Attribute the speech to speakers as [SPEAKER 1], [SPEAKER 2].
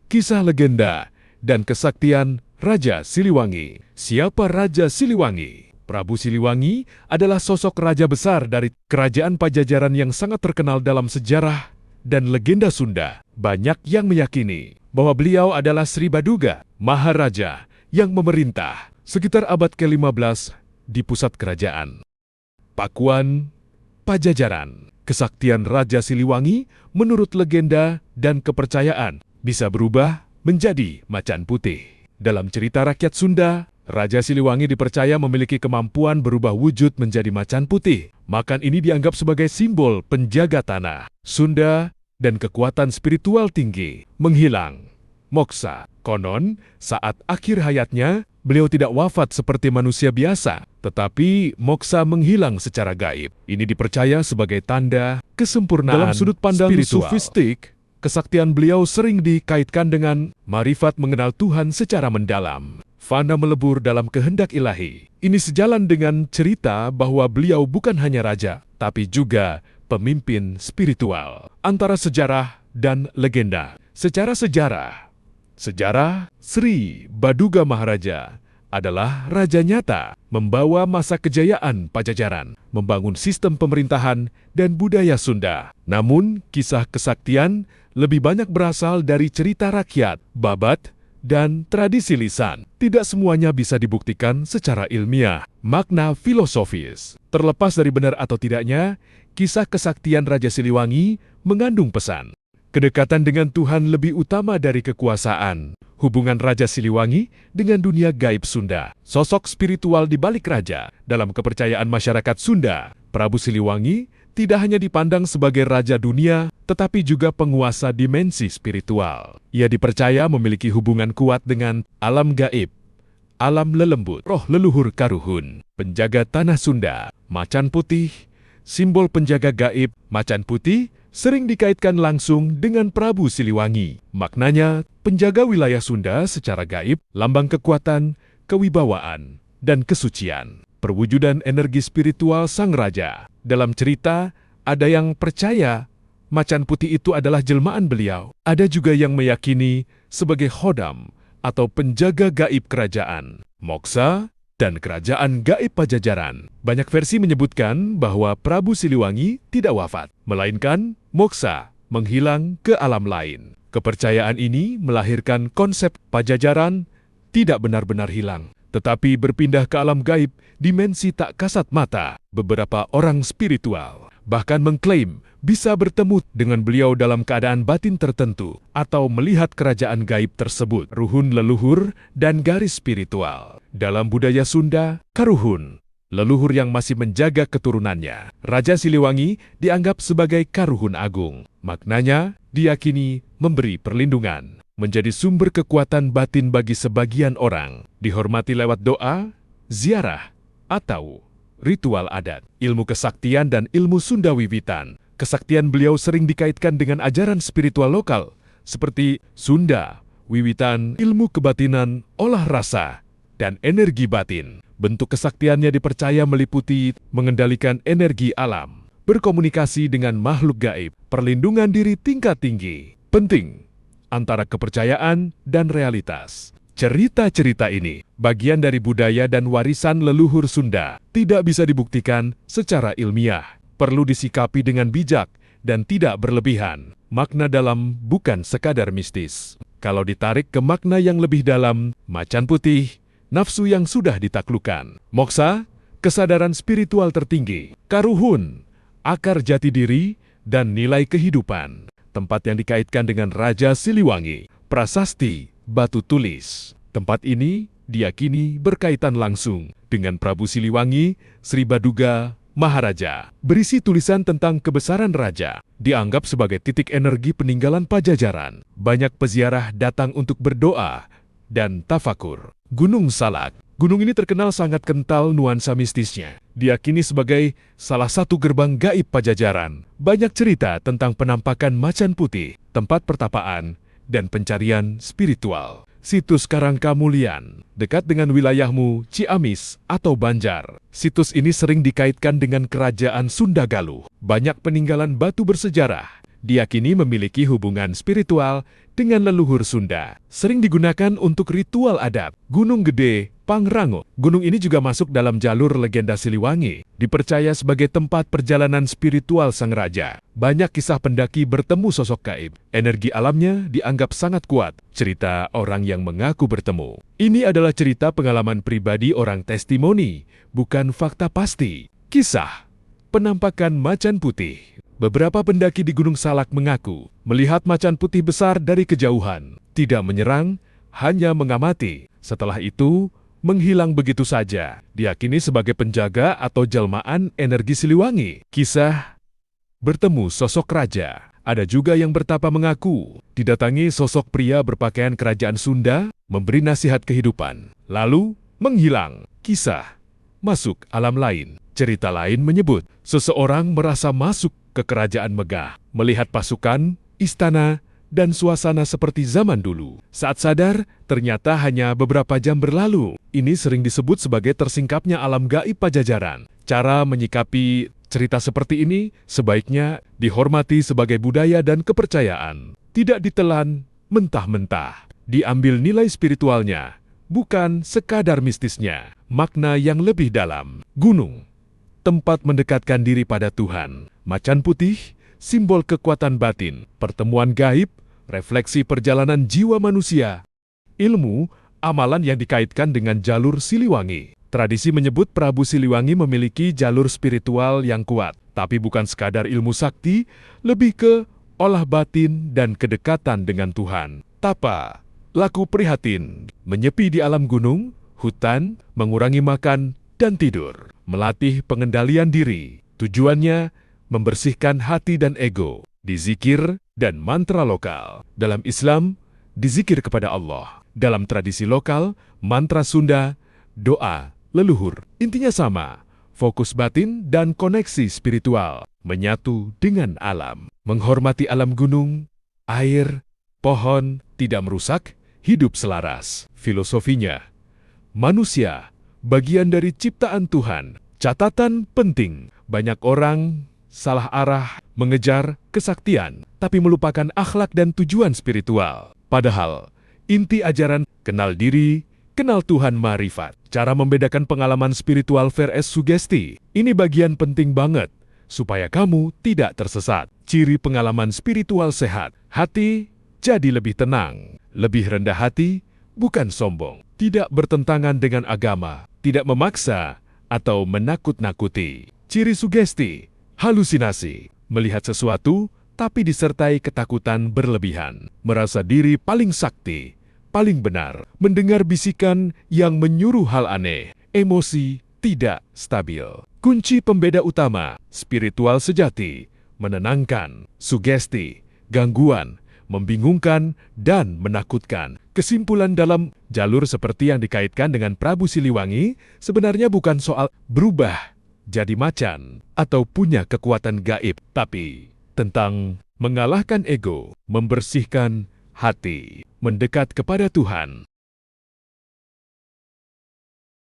[SPEAKER 1] Kisah legenda dan kesaktian Raja Siliwangi. Siapa Raja Siliwangi? Prabu Siliwangi adalah sosok raja besar dari kerajaan Pajajaran yang sangat terkenal dalam sejarah dan legenda Sunda. Banyak yang meyakini bahwa beliau adalah Sri Baduga, Maharaja yang memerintah sekitar abad ke-15 di pusat kerajaan Pakuan, Pajajaran. Kesaktian Raja Siliwangi menurut legenda dan kepercayaan bisa berubah menjadi macan putih. Dalam cerita rakyat Sunda, Raja Siliwangi dipercaya memiliki kemampuan berubah wujud menjadi macan putih. Macan ini dianggap sebagai simbol penjaga tanah, Sunda, dan kekuatan spiritual tinggi. Menghilang, moksa. Konon, saat akhir hayatnya, beliau tidak wafat seperti manusia biasa, tetapi moksa menghilang secara gaib. Ini dipercaya sebagai tanda kesempurnaan. Dalam sudut pandang sufistik, kesaktian beliau sering dikaitkan dengan marifat mengenal Tuhan secara mendalam. Fana melebur dalam kehendak ilahi. Ini sejalan dengan cerita bahwa beliau bukan hanya raja, tapi juga pemimpin spiritual. Antara sejarah dan legenda. Secara sejarah, Sri Baduga Maharaja adalah raja nyata, membawa masa kejayaan Pajajaran, membangun sistem pemerintahan dan budaya Sunda. Namun, kisah kesaktian lebih banyak berasal dari cerita rakyat, babat, dan tradisi lisan. Tidak semuanya bisa dibuktikan secara ilmiah. Makna filosofis. Terlepas dari benar atau tidaknya, kisah kesaktian Raja Siliwangi mengandung pesan. Kedekatan dengan Tuhan lebih utama dari kekuasaan. Hubungan Raja Siliwangi dengan dunia gaib Sunda. Sosok spiritual di balik raja. Dalam kepercayaan masyarakat Sunda, Prabu Siliwangi tidak hanya dipandang sebagai raja dunia, tetapi juga penguasa dimensi spiritual. Ia dipercaya memiliki hubungan kuat dengan alam gaib, alam lelembut, roh leluhur Karuhun, penjaga tanah Sunda, macan putih, simbol penjaga gaib. Macan putih sering dikaitkan langsung dengan Prabu Siliwangi. Maknanya, penjaga wilayah Sunda secara gaib, lambang kekuatan, kewibawaan, dan kesucian. Perwujudan energi spiritual sang raja. Dalam cerita, ada yang percaya macan putih itu adalah jelmaan beliau. Ada juga yang meyakini sebagai khodam atau penjaga gaib kerajaan, moksa, dan kerajaan gaib Pajajaran. Banyak versi menyebutkan bahwa Prabu Siliwangi tidak wafat, melainkan moksa, menghilang ke alam lain. Kepercayaan ini melahirkan konsep Pajajaran tidak benar-benar hilang, tetapi berpindah ke alam gaib, dimensi tak kasat mata. Beberapa orang spiritual bahkan mengklaim bisa bertemu dengan beliau dalam keadaan batin tertentu atau melihat kerajaan gaib tersebut. Ruhun leluhur dan garis spiritual. Dalam budaya Sunda, Karuhun, leluhur yang masih menjaga keturunannya. Raja Siliwangi dianggap sebagai Karuhun Agung. Maknanya, diyakini memberi perlindungan, menjadi sumber kekuatan batin bagi sebagian orang, dihormati lewat doa, ziarah, atau ritual adat. Ilmu kesaktian dan ilmu Sunda Wiwitan. Kesaktian beliau sering dikaitkan dengan ajaran spiritual lokal, seperti Sunda, Wiwitan, ilmu kebatinan, olah rasa, dan energi batin. Bentuk kesaktiannya dipercaya meliputi mengendalikan energi alam, berkomunikasi dengan makhluk gaib, perlindungan diri tingkat tinggi. Penting antara kepercayaan dan realitas. Cerita-cerita ini bagian dari budaya dan warisan leluhur Sunda, tidak bisa dibuktikan secara ilmiah, perlu disikapi dengan bijak dan tidak berlebihan. Makna dalam bukan sekadar mistis. Kalau ditarik ke makna yang lebih dalam, macan putih, nafsu yang sudah ditaklukkan. Moksa, kesadaran spiritual tertinggi. Karuhun, akar jati diri dan nilai kehidupan. Tempat yang dikaitkan dengan Raja Siliwangi. Prasasti, batu tulis. Tempat ini diyakini berkaitan langsung dengan Prabu Siliwangi, Sri Baduga Maharaja. Berisi tulisan tentang kebesaran raja, dianggap sebagai titik energi peninggalan Pajajaran. Banyak peziarah datang untuk berdoa dan tafakur. Gunung Salak. Gunung ini terkenal sangat kental nuansa mistisnya. Diyakini sebagai salah satu gerbang gaib Pajajaran. Banyak cerita tentang penampakan macan putih, tempat pertapaan, dan pencarian spiritual. Situs Karangkamulian, dekat dengan wilayahmu, Ciamis atau Banjar. Situs ini sering dikaitkan dengan kerajaan Sunda Galuh. Banyak peninggalan batu bersejarah diyakini memiliki hubungan spiritual dengan leluhur Sunda. Sering digunakan untuk ritual adat. Gunung Gede Pangrango. Gunung ini juga masuk dalam jalur legenda Siliwangi. Dipercaya sebagai tempat perjalanan spiritual sang raja. Banyak kisah pendaki bertemu sosok gaib. Energi alamnya dianggap sangat kuat. Cerita orang yang mengaku bertemu. Ini adalah cerita pengalaman pribadi orang testimoni, bukan fakta pasti. Kisah penampakan macan putih. Beberapa pendaki di Gunung Salak mengaku melihat macan putih besar dari kejauhan. Tidak menyerang, hanya mengamati. Setelah itu, menghilang begitu saja. Diyakini sebagai penjaga atau jelmaan energi Siliwangi. Kisah bertemu sosok raja. Ada juga yang bertapa mengaku didatangi sosok pria berpakaian kerajaan Sunda, memberi nasihat kehidupan. Lalu, menghilang. Kisah masuk alam lain. Cerita lain menyebut seseorang merasa masuk ke kerajaan megah, melihat pasukan, istana, dan suasana seperti zaman dulu. Saat sadar, ternyata hanya beberapa jam berlalu. Ini sering disebut sebagai tersingkapnya alam gaib Pajajaran. Cara menyikapi cerita seperti ini sebaiknya dihormati sebagai budaya dan kepercayaan. Tidak ditelan mentah-mentah. Diambil nilai spiritualnya, bukan sekadar mistisnya. Makna yang lebih dalam. Gunung, tempat mendekatkan diri pada Tuhan. Macan putih, simbol kekuatan batin. Pertemuan gaib, refleksi perjalanan jiwa manusia. Ilmu, amalan yang dikaitkan dengan jalur Siliwangi. Tradisi menyebut Prabu Siliwangi memiliki jalur spiritual yang kuat. Tapi bukan sekadar ilmu sakti, lebih ke olah batin dan kedekatan dengan Tuhan. Tapa, laku prihatin, menyepi di alam gunung, hutan, mengurangi makan, dan tidur. Melatih pengendalian diri. Tujuannya, membersihkan hati dan ego. Dizikir dan mantra lokal. Dalam Islam, dizikir kepada Allah. Dalam tradisi lokal, mantra Sunda, doa, leluhur. Intinya sama, fokus batin dan koneksi spiritual. Menyatu dengan alam. Menghormati alam gunung, air, pohon, tidak merusak, hidup selaras. Filosofinya, manusia, bagian dari ciptaan Tuhan. Catatan penting, banyak orang salah arah mengejar kesaktian, tapi melupakan akhlak dan tujuan spiritual. Padahal, inti ajaran kenal diri, kenal Tuhan ma'rifat. Cara membedakan pengalaman spiritual versus sugesti. Ini bagian penting banget, supaya kamu tidak tersesat. Ciri pengalaman spiritual sehat. Hati jadi lebih tenang, lebih rendah hati, bukan sombong. Tidak bertentangan dengan agama, tidak memaksa atau menakut-nakuti. Ciri sugesti, halusinasi, melihat sesuatu tapi disertai ketakutan berlebihan, merasa diri paling sakti, paling benar, mendengar bisikan yang menyuruh hal aneh, emosi tidak stabil. Kunci pembeda utama, spiritual sejati, menenangkan, sugesti, gangguan, membingungkan, dan menakutkan. Kesimpulan dalam jalur seperti yang dikaitkan dengan Prabu Siliwangi sebenarnya bukan soal berubah jadi macan atau punya kekuatan gaib, tapi tentang mengalahkan ego, membersihkan hati, mendekat kepada Tuhan,